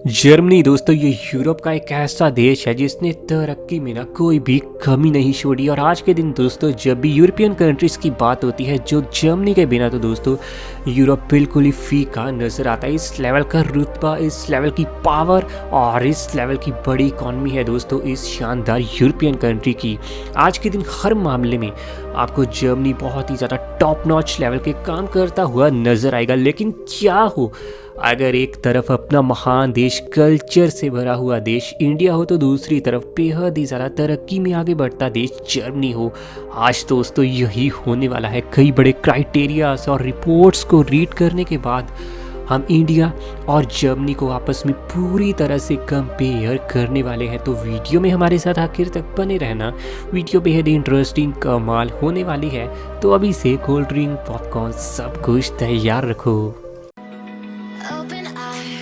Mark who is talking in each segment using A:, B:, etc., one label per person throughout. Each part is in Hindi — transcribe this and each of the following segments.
A: जर्मनी दोस्तों ये यूरोप का एक ऐसा देश है जिसने तरक्की में ना कोई भी कमी नहीं छोड़ी। और आज के दिन दोस्तों जब भी यूरोपियन कंट्रीज़ की बात होती है जो जर्मनी के बिना तो दोस्तों यूरोप बिल्कुल ही फीका नज़र आता है। इस लेवल का रुतबा, इस लेवल की पावर और इस लेवल की बड़ी इकॉनमी है दोस्तों इस शानदार यूरोपियन कंट्री की। आज के दिन हर मामले में आपको जर्मनी बहुत ही ज़्यादा टॉप नॉच लेवल के काम करता हुआ नज़र आएगा। लेकिन क्या हो, अगर एक तरफ अपना महान देश, कल्चर से भरा हुआ देश इंडिया हो तो दूसरी तरफ बेहद ही ज़्यादा तरक्की में आगे बढ़ता देश जर्मनी हो। आज दोस्तों यही होने वाला है। कई बड़े क्राइटेरियाज और रिपोर्ट्स को रीड करने के बाद हम इंडिया और जर्मनी को आपस में पूरी तरह से कंपेयर करने वाले हैं। तो वीडियो में हमारे साथ आखिर तक बने रहना। वीडियो बेहद इंटरेस्टिंग कमाल होने वाली है। तो अभी से कोल्ड ड्रिंक, पॉपकॉर्न सब कुछ तैयार रखो।
B: Open eye,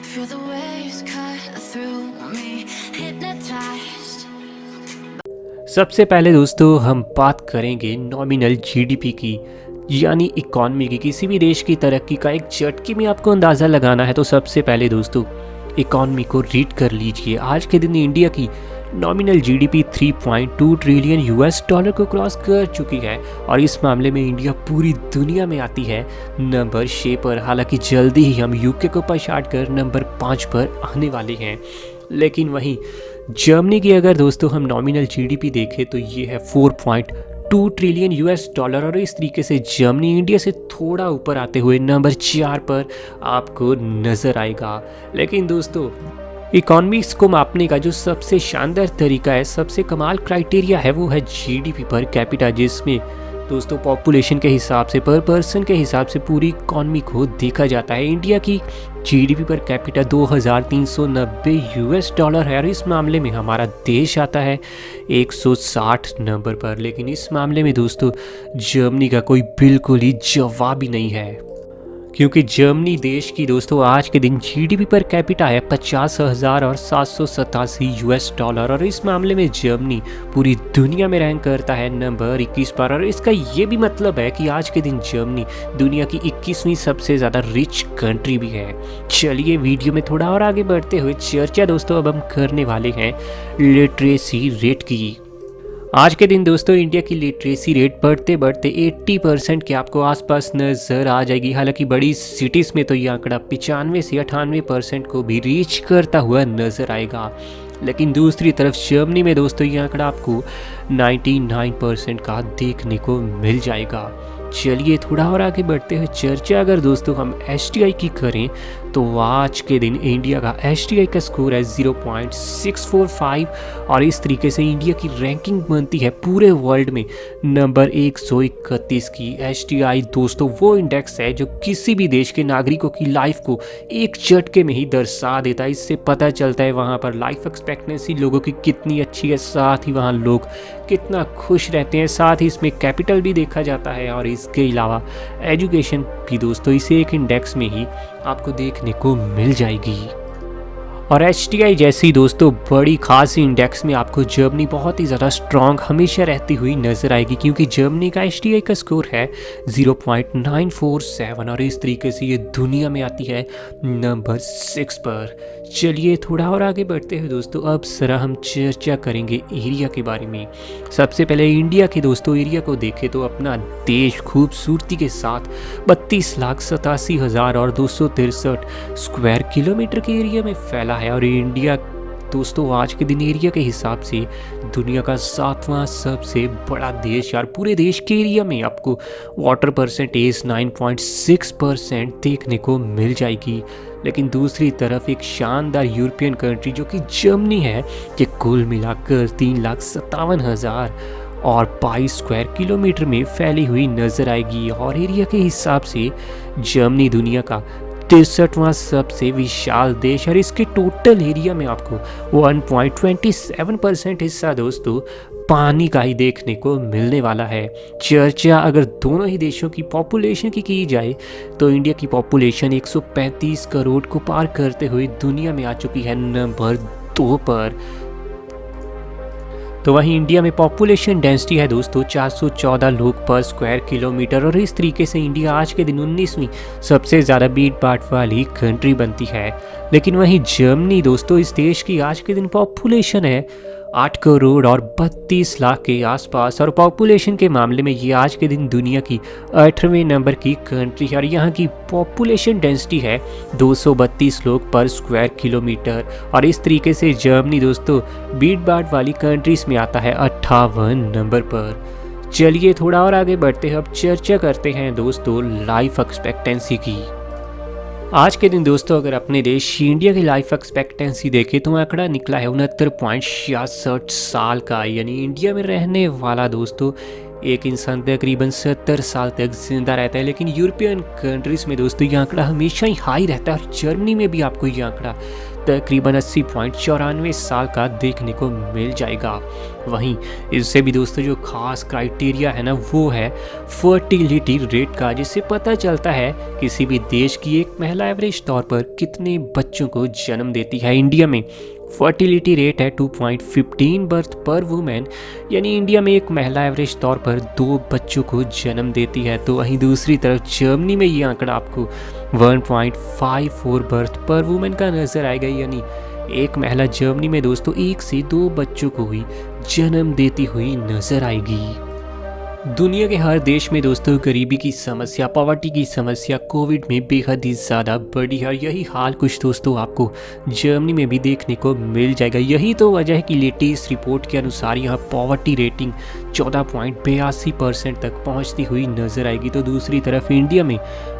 B: feel the waves cut through me, hypnotized.
A: सबसे पहले दोस्तों हम बात करेंगे नॉमिनल जीडीपी की, यानी इकॉनमी की। किसी भी देश की तरक्की का एक झटके में आपको अंदाज़ा लगाना है तो सबसे पहले दोस्तों इकॉनमी को रीड कर लीजिए। आज के दिन इंडिया की nominal GDP 3.2 trillion US dollar को क्रॉस कर चुकी है और इस मामले में इंडिया पूरी दुनिया में आती है नंबर 6 पर। हालांकि जल्दी ही हम यूके को पछाड़ कर नंबर 5 पर आने वाले हैं। लेकिन वहीं जर्मनी की अगर दोस्तों हम नॉमिनल जीडीपी देखें तो ये है 4.2 ट्रिलियन यूएस डॉलर और इस तरीके से जर्मनी इंडिया से थोड़ा ऊपर आते हुए नंबर 4 पर आपको नज़र आएगा। लेकिन दोस्तों इकॉनमीज को मापने का जो सबसे शानदार तरीका है, सबसे कमाल क्राइटेरिया है, वो है जीडीपी पर कैपिटा, जिसमें दोस्तों पॉपुलेशन के हिसाब से, पर पर्सन के हिसाब से पूरी इकॉनमी को देखा जाता है। इंडिया की GDP per capita 2390 US dollar है और इस मामले में हमारा देश आता है 160 नंबर पर। लेकिन इस मामले में दोस्तों जर्मनी का कोई बिल्कुल ही जवाब ही नहीं है, क्योंकि जर्मनी देश की दोस्तों आज के दिन जीडीपी पर कैपिटा है 50,787 यूएस डॉलर और इस मामले में जर्मनी पूरी दुनिया में रैंक करता है नंबर 21 पर। और इसका ये भी मतलब है कि आज के दिन जर्मनी दुनिया की 21वीं सबसे ज़्यादा रिच कंट्री भी है। चलिए वीडियो में थोड़ा और आगे बढ़ते हुए चर्चा दोस्तों अब हम करने वाले हैं लिटरेसी रेट की। आज के दिन दोस्तों इंडिया की लिटरेसी रेट बढ़ते बढ़ते 80% के आपको आसपास नज़र आ जाएगी। हालांकि बड़ी सिटीज़ में तो ये आंकड़ा 95 से 98% को भी रीच करता हुआ नज़र आएगा। लेकिन दूसरी तरफ जर्मनी में दोस्तों ये आंकड़ा आपको 99% का देखने को मिल जाएगा। चलिए थोड़ा और आगे बढ़ते हुए चर्चा अगर दोस्तों हम एसटीआई की करें तो आज के दिन इंडिया का एसटीआई का स्कोर है 0.645 और इस तरीके से इंडिया की रैंकिंग बनती है पूरे वर्ल्ड में नंबर 131 की। एसटीआई दोस्तों वो इंडेक्स है जो किसी भी देश के नागरिकों की लाइफ को एक झटके में ही दर्शा देता है। इससे पता चलता है वहाँ पर लाइफ एक्सपेक्टेंसी लोगों की कितनी अच्छी है, साथ ही वहाँ लोग कितना खुश रहते हैं। साथ ही इसमें कैपिटल भी देखा जाता है और इसके अलावा एजुकेशन भी दोस्तों इसे एक इंडेक्स में ही आपको देखने को मिल जाएगी। और एचटीआई जैसी दोस्तों बड़ी खास इंडेक्स में आपको जर्मनी बहुत ही ज़्यादा स्ट्रॉन्ग हमेशा रहती हुई नज़र आएगी, क्योंकि जर्मनी का एचटीआई का स्कोर है 0.947 और इस तरीके से ये दुनिया में आती है नंबर 6 पर। चलिए थोड़ा और आगे बढ़ते हैं दोस्तों अब जरा हम चर्चा करेंगे एरिया के बारे में। सबसे पहले इंडिया के दोस्तों एरिया को देखें तो अपना देश खूबसूरती के साथ 32,87,263 स्क्वायर किलोमीटर के एरिया में फैला है और इंडिया दोस्तों आज के दिन एरिया के हिसाब से दुनिया का 7वां सबसे बड़ा देश। यार पूरे देश के एरिया में आपको वाटर परसेंटेज 9.6% देखने को मिल जाएगी। लेकिन दूसरी तरफ एक शानदार यूरोपियन कंट्री जो कि जर्मनी है कि कुल मिलाकर 3,57,000 और 22 स्क्वायर किलोमीटर में फैली हुई नज़र आएगी और एरिया के हिसाब से जर्मनी दुनिया का 63वां सबसे विशाल देश और इसके टोटल एरिया में आपको 1.27% हिस्सा दोस्तों पानी का ही देखने को मिलने वाला है। चर्चा अगर दोनों ही देशों की पॉपुलेशन की जाए तो इंडिया की पॉपुलेशन 135 करोड़ को पार करते हुए दुनिया में आ चुकी है नंबर 2 पर। तो वहीं इंडिया में पॉपुलेशन डेंसिटी है दोस्तों 414 लोग पर स्क्वायर किलोमीटर, और इस तरीके से इंडिया आज के दिन 19वीं सबसे ज़्यादा भीड़ भाड़ वाली कंट्री बनती है। लेकिन वहीं जर्मनी दोस्तों, इस देश की आज के दिन पॉपुलेशन है 8 करोड़ और 32 लाख के आसपास, और पॉपुलेशन के मामले में ये आज के दिन दुनिया की 8वें नंबर की कंट्री है, और यहाँ की पॉपुलेशन डेंसिटी है 232 लोग पर स्क्वायर किलोमीटर। और इस तरीके से जर्मनी दोस्तों भीड़ भाड़ वाली कंट्रीज़ में आता है 58 नंबर पर। चलिए थोड़ा और आगे बढ़ते हैं, अब चर्चा करते हैं दोस्तों लाइफ एक्सपेक्टेंसी की। आज के दिन दोस्तों अगर अपने देश इंडिया की लाइफ एक्सपेक्टेंसी देखें तो आंकड़ा निकला है 69.66 साल का, यानी इंडिया में रहने वाला दोस्तों एक इंसान तकरीबन 70 साल तक जिंदा रहता है। लेकिन यूरोपियन कंट्रीज़ में दोस्तों ये आंकड़ा हमेशा ही हाई रहता है, और जर्मनी में भी आपको ये आंकड़ा तकरीबन 80.94 साल का देखने को मिल जाएगा। वहीं इससे भी दोस्तों जो खास क्राइटेरिया है ना, वो है फर्टिलिटी रेट का, जिससे पता चलता है किसी भी देश की एक महिला एवरेज तौर पर कितने बच्चों को जन्म देती है। इंडिया में फर्टिलिटी रेट है 2.15 बर्थ पर वुमेन, यानी इंडिया में एक महिला एवरेज तौर पर 2 बच्चों को जन्म देती है। तो वहीं दूसरी तरफ जर्मनी में ये आंकड़ा आपको 1.54 बर्थ पर वुमेन का नज़र आएगा, यानी एक महिला जर्मनी में दोस्तों 1 से 2 बच्चों को ही जन्म देती हुई नज़र आएगी। दुनिया के हर देश में दोस्तों गरीबी की समस्या, पॉवर्टी की समस्या कोविड में बेहद ही ज़्यादा बढ़ी है, और यही हाल कुछ दोस्तों आपको जर्मनी में भी देखने को मिल जाएगा। यही तो वजह है कि लेटेस्ट रिपोर्ट के अनुसार यहाँ पॉवर्टी रेटिंग 14.82% तक पहुँचती हुई नज़र आएगी। तो दूसरी तरफ इंडिया में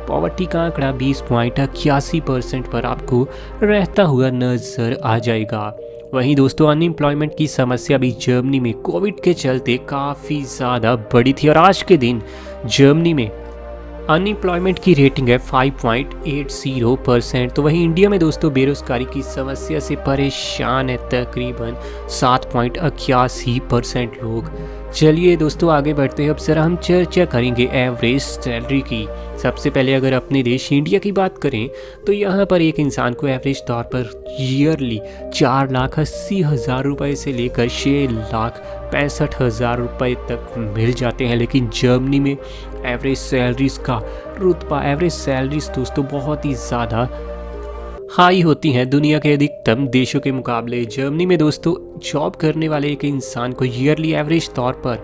A: पॉवर्टी का आंकड़ा 20.81% पर आपको रहता हुआ नज़र आ जाएगा। वहीं दोस्तों अनएम्प्लॉयमेंट की समस्या भी जर्मनी में कोविड के चलते काफ़ी ज़्यादा बढ़ी थी, और आज के दिन जर्मनी में अनएम्प्लॉयमेंट की रेटिंग है 5.80%। तो वहीं इंडिया में दोस्तों बेरोजगारी की समस्या से परेशान है तकरीबन 7.81% लोग। चलिए दोस्तों आगे बढ़ते हैं, अब सर हम चर्चा करेंगे एवरेज सैलरी की। सबसे पहले अगर अपने देश इंडिया की बात करें तो यहाँ पर एक इंसान को एवरेज तौर पर ईयरली 4,80,000 रुपये से लेकर 6,65,000 रुपये तक मिल जाते हैं। लेकिन जर्मनी में एवरेज सैलरीज का रुतबा, एवरेज सैलरीज दोस्तों बहुत ही ज़्यादा हाई होती हैं दुनिया के अधिकतम देशों के मुकाबले। जर्मनी में दोस्तों जॉब करने वाले एक इंसान को ईयरली एवरेज तौर पर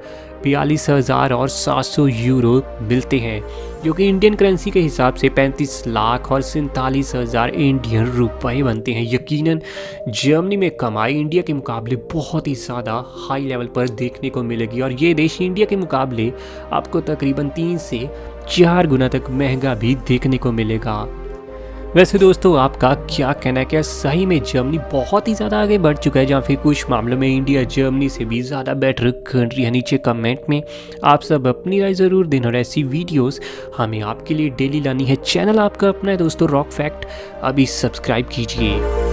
A: 42,700 यूरो मिलते हैं, जो कि इंडियन करेंसी के हिसाब से 35 लाख और 47,000 इंडियन रुपए बनते हैं। यकीनन जर्मनी में कमाई इंडिया के मुकाबले बहुत ही ज़्यादा हाई लेवल पर देखने को मिलेगी, और ये देश इंडिया के मुकाबले आपको तकरीबन 3 से 4 गुना तक महंगा भी देखने को मिलेगा। वैसे दोस्तों आपका क्या कहना है, क्या सही में जर्मनी बहुत ही ज़्यादा आगे बढ़ चुका है, या फिर कुछ मामलों में इंडिया जर्मनी से भी ज़्यादा बेटर कंट्री है? नीचे कमेंट में आप सब अपनी राय ज़रूर देना, और ऐसी वीडियोस हमें आपके लिए डेली लानी है। चैनल आपका अपना है दोस्तों रॉक फैक्ट, अभी सब्सक्राइब कीजिए।